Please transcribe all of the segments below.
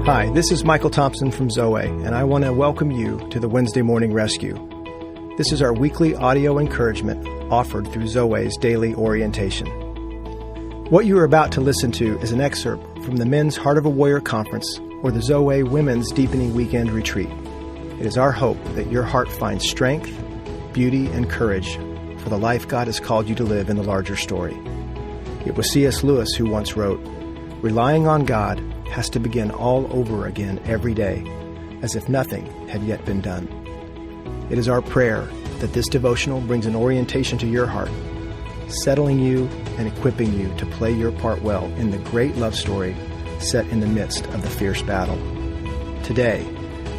Hi, this is Michael Thompson from Zoe, and I want to welcome you to the Wednesday Morning Rescue. This is our weekly audio encouragement offered through Zoe's daily orientation. What you are about to listen to is an excerpt from the Men's Heart of a Warrior Conference or the Zoe Women's Deepening Weekend Retreat. It is our hope that your heart finds strength, beauty, and courage for the life God has called you to live in the larger story. It was C.S. Lewis who once wrote, "Relying on God has to begin all over again every day, as if nothing had yet been done." It is our prayer that this devotional brings an orientation to your heart, settling you and equipping you to play your part well in the great love story set in the midst of the fierce battle. Today,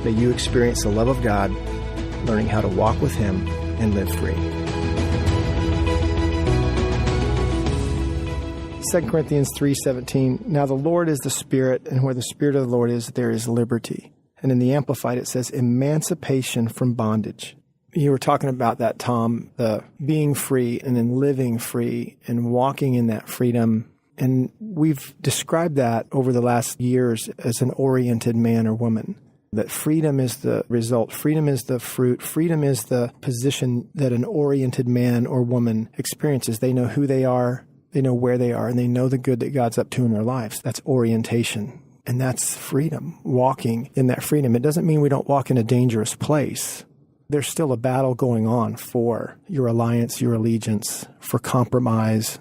may you experience the love of God, learning how to walk with Him and live free. 2 Corinthians 3:17, "Now the Lord is the Spirit, and where the Spirit of the Lord is, there is liberty." And in the Amplified, it says emancipation from bondage. You were talking about that, Tom, the being free and then living free and walking in that freedom. And we've described that over the last years as an oriented man or woman. That freedom is the result. Freedom is the fruit. Freedom is the position that an oriented man or woman experiences. They know who they are. They know where they are, and they know the good that God's up to in their lives. That's orientation, and that's freedom, walking in that freedom. It doesn't mean we don't walk in a dangerous place. There's still a battle going on for your alliance, your allegiance, for compromise,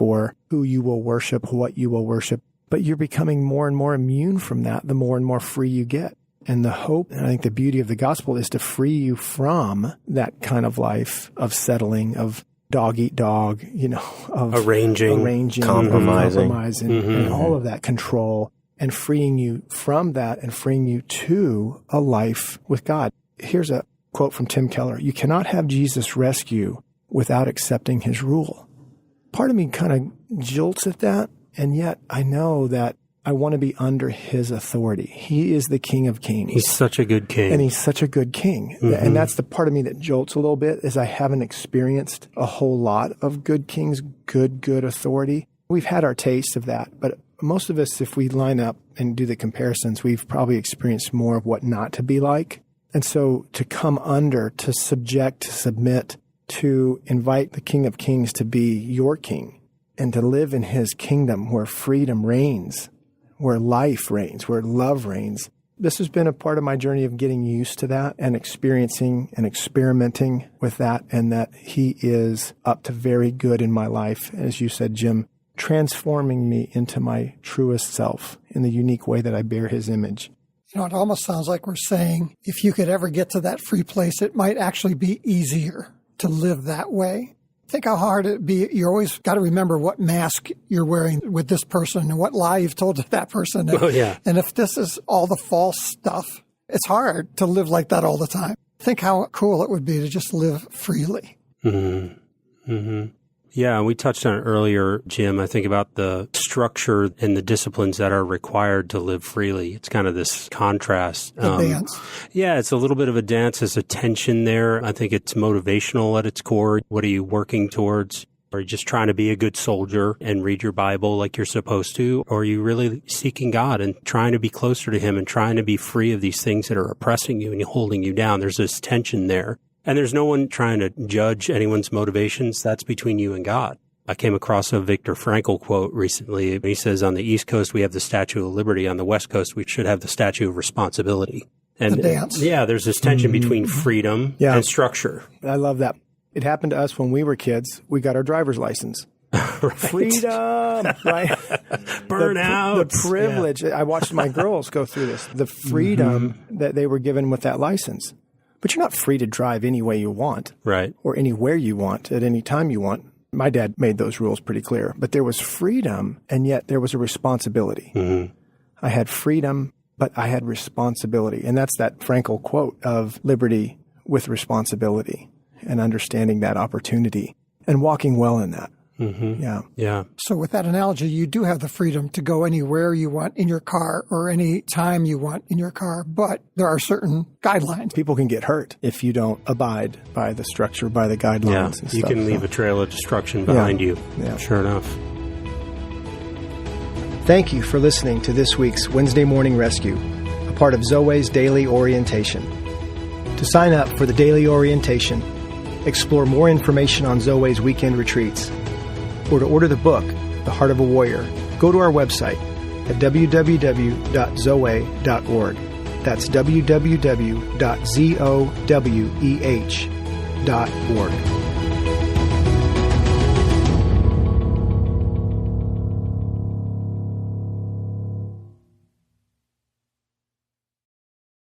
for who you will worship, what you will worship. But you're becoming more and more immune from that the more and more free you get. And the hope, and I think the beauty of the gospel is to free you from that kind of life of settling, of dog eat dog, of arranging, compromising, and all of that control, and freeing you from that and freeing you to a life with God. Here's a quote from Tim Keller: "You cannot have Jesus rescue without accepting His rule." Part of me kind of jolts at that, and yet I know that I want to be under His authority. He is the King of Kings. He's such a good king. And He's such a good king. Mm-hmm. And that's the part of me that jolts a little bit, is I haven't experienced a whole lot of good kings, good authority. We've had our taste of that, but most of us, if we line up and do the comparisons, we've probably experienced more of what not to be like. And so to come under, to subject, to submit, to invite the King of Kings to be your king, and to live in His kingdom where freedom reigns, where life reigns, where love reigns. This has been a part of my journey of getting used to that and experiencing and experimenting with that, and that He is up to very good in my life, as you said, Jim, transforming me into my truest self in the unique way that I bear His image. It almost sounds like we're saying if you could ever get to that free place, it might actually be easier to live that way. Think how hard it'd be. You always got to remember what mask you're wearing with this person and what lie you've told to that person. Oh, yeah. And if this is all the false stuff, it's hard to live like that all the time. Think how cool it would be to just live freely. Mm-hmm. Mm-hmm. Yeah, we touched on it earlier, Jim. I think about the structure and the disciplines that are required to live freely. It's kind of this contrast. A dance. Yeah, it's a little bit of a dance. There's a tension there. I think it's motivational at its core. What are you working towards? Are you just trying to be a good soldier and read your Bible like you're supposed to? Or are you really seeking God and trying to be closer to Him and trying to be free of these things that are oppressing you and holding you down? There's this tension there. And there's no one trying to judge anyone's motivations. That's between you and God. I came across a Viktor Frankl quote recently. He says, on the East Coast, we have the Statue of Liberty. On the West Coast, we should have the Statue of Responsibility. And the dance. Yeah, there's this tension between freedom and structure. I love that. It happened to us when we were kids. We got our driver's license. Right. Freedom, right? Burnout. The privilege. Yeah. I watched my girls go through this. The freedom that they were given with that license. But you're not free to drive any way you want. Right. Or anywhere you want, at any time you want. My dad made those rules pretty clear. But there was freedom, and yet there was a responsibility. Mm-hmm. I had freedom, but I had responsibility. And that's that Frankl quote of liberty with responsibility, and understanding that opportunity and walking well in that. Mm-hmm. Yeah. Yeah. So with that analogy, you do have the freedom to go anywhere you want in your car or any time you want in your car, but there are certain guidelines. People can get hurt if you don't abide by the structure, by the guidelines. Yeah. And stuff. You can leave a trail of destruction behind you. Yeah. Sure enough. Thank you for listening to this week's Wednesday Morning Rescue, a part of Zoe's Daily Orientation. To sign up for the Daily Orientation, explore more information on Zoe's weekend retreats, or to order the book, The Heart of a Warrior, go to our website at www.zoe.org. That's www.zoweh.org.